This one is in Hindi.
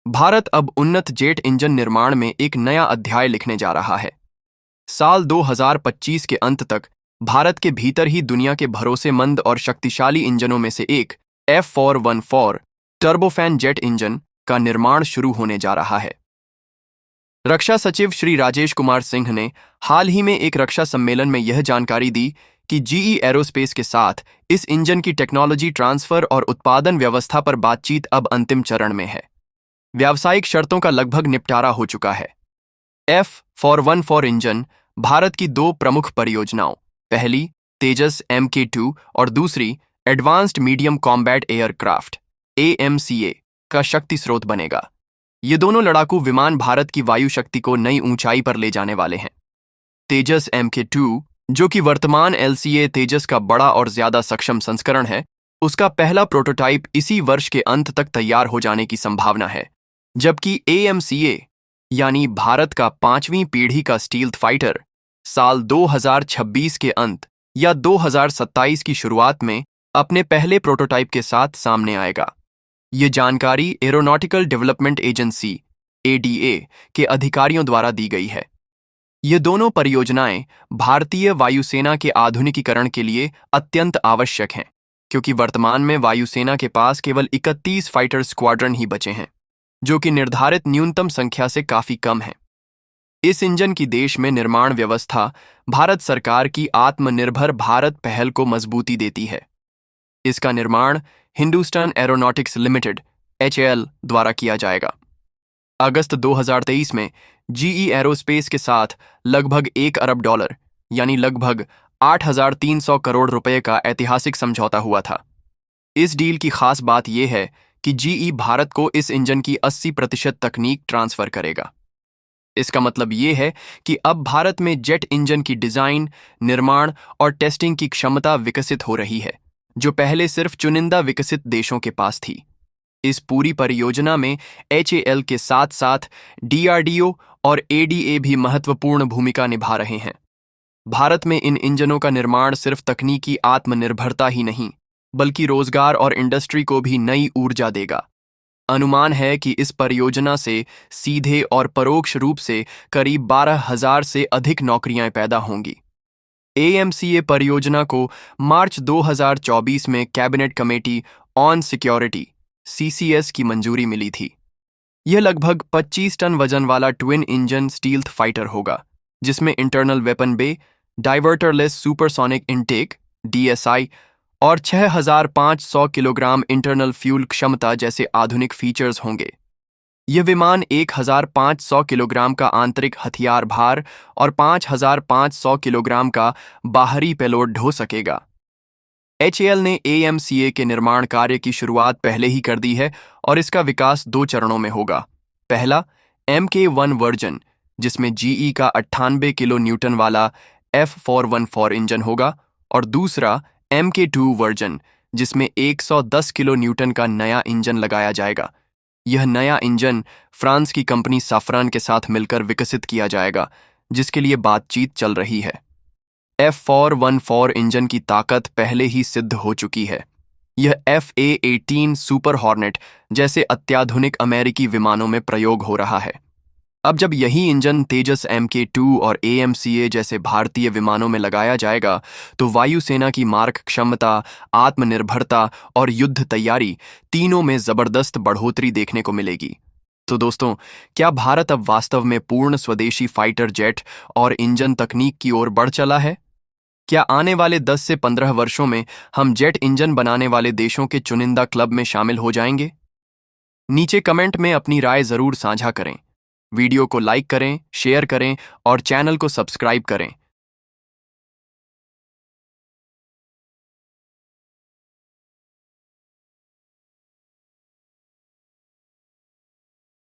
भारत अब उन्नत जेट इंजन निर्माण में एक नया अध्याय लिखने जा रहा है। साल 2025 के अंत तक भारत के भीतर ही दुनिया के भरोसेमंद और शक्तिशाली इंजनों में से एक F414 टर्बोफैन जेट इंजन का निर्माण शुरू होने जा रहा है। रक्षा सचिव श्री राजेश कुमार सिंह ने हाल ही में एक रक्षा सम्मेलन में यह जानकारी दी कि GE एरोस्पेस के साथ इस इंजन की टेक्नोलॉजी ट्रांसफर और उत्पादन व्यवस्था पर बातचीत अब अंतिम चरण में है। व्यावसायिक शर्तों का लगभग निपटारा हो चुका है। F414 इंजन भारत की दो प्रमुख परियोजनाओं, पहली तेजस Mk2 और दूसरी advanced medium combat aircraft AMCA का शक्ति स्रोत बनेगा। ये दोनों लड़ाकू विमान भारत की वायु शक्ति को नई ऊंचाई पर ले जाने वाले हैं। तेजस Mk2, जो कि वर्तमान LCA तेजस का बड़ा और ज्यादा सक्षम संस्करण है, उसका पहला प्रोटोटाइप इसी वर्ष के अंत तक तैयार हो जाने की संभावना है, जबकि AMCA यानी भारत का 5वीं पीढ़ी का स्टील्थ फाइटर साल 2026 के अंत या 2027 की शुरुआत में अपने पहले प्रोटोटाइप के साथ सामने आएगा। ये जानकारी एरोनॉटिकल डेवलपमेंट एजेंसी ADA के अधिकारियों द्वारा दी गई है। ये दोनों परियोजनाएं भारतीय वायुसेना के आधुनिकीकरण के लिए अत्यंत आवश्यक हैं, क्योंकि वर्तमान में वायुसेना के पास केवल 31 फाइटर स्क्वाड्रन ही बचे हैं, जो कि निर्धारित न्यूनतम संख्या से काफी कम है। इस इंजन की देश में निर्माण व्यवस्था भारत सरकार की आत्मनिर्भर भारत पहल को मजबूती देती है। इसका निर्माण हिंदुस्तान एरोनॉटिक्स लिमिटेड HAL द्वारा किया जाएगा। अगस्त 2023 में GE एरोस्पेस के साथ लगभग $1 अरब यानी लगभग 8,300 करोड़ रुपए का ऐतिहासिक समझौता हुआ था। इस डील की खास बात यह है कि GE भारत को इस इंजन की 80% तकनीक ट्रांसफर करेगा। इसका मतलब यह है कि अब भारत में जेट इंजन की डिजाइन, निर्माण और टेस्टिंग की क्षमता विकसित हो रही है, जो पहले सिर्फ चुनिंदा विकसित देशों के पास थी। इस पूरी परियोजना में HAL के साथ साथ DRDO और ADA भी महत्वपूर्ण भूमिका निभा रहे हैं। भारत में इन इंजनों का निर्माण सिर्फ तकनीकी आत्मनिर्भरता ही नहीं, बल्कि रोजगार और इंडस्ट्री को भी नई ऊर्जा देगा। अनुमान है कि इस परियोजना से सीधे और परोक्ष रूप से करीब 12,000 से अधिक नौकरियां पैदा होंगी। AMCA परियोजना को मार्च 2024 में cabinet committee on security CCS की मंजूरी मिली थी। यह लगभग 25 टन वजन वाला ट्विन इंजन स्टील्थ फाइटर होगा, जिसमें इंटरनल वेपन बे, डाइवर्टरलेस सुपरसोनिक इनटेक DSI और 6,500 किलोग्राम इंटरनल फ्यूल क्षमता जैसे आधुनिक फीचर्स होंगे। यह विमान 1,500 किलोग्राम का आंतरिक हथियार भार और 5,500 किलोग्राम का बाहरी पेलोड ढो सकेगा। HAL ने AMCA के निर्माण कार्य की शुरुआत पहले ही कर दी है और इसका विकास 2 चरणों में होगा। पहला Mk1 वर्जन, जिसमें GE का 98 किलो न्यूटन वाला F414 इंजन होगा, और दूसरा Mk2 वर्जन, जिसमें 110 किलो न्यूटन का नया इंजन लगाया जाएगा। यह नया इंजन फ्रांस की कंपनी साफ्रान के साथ मिलकर विकसित किया जाएगा, जिसके लिए बातचीत चल रही है। F414 इंजन की ताकत पहले ही सिद्ध हो चुकी है। यह FA-18 सुपर हॉर्नेट जैसे अत्याधुनिक अमेरिकी विमानों में प्रयोग हो रहा है। अब जब यही इंजन तेजस Mk2 और AMCA जैसे भारतीय विमानों में लगाया जाएगा, तो वायुसेना की मारक क्षमता, आत्मनिर्भरता और युद्ध तैयारी तीनों में जबरदस्त बढ़ोतरी देखने को मिलेगी। तो दोस्तों, क्या भारत अब वास्तव में पूर्ण स्वदेशी फाइटर जेट और इंजन तकनीक की ओर बढ़ चला है? क्या आने वाले 10 से 15 वर्षों में हम जेट इंजन बनाने वाले देशों के चुनिंदा क्लब में शामिल हो जाएंगे? नीचे कमेंट में अपनी राय जरूर साझा करें। वीडियो को लाइक करें, शेयर करें और चैनल को सब्सक्राइब करें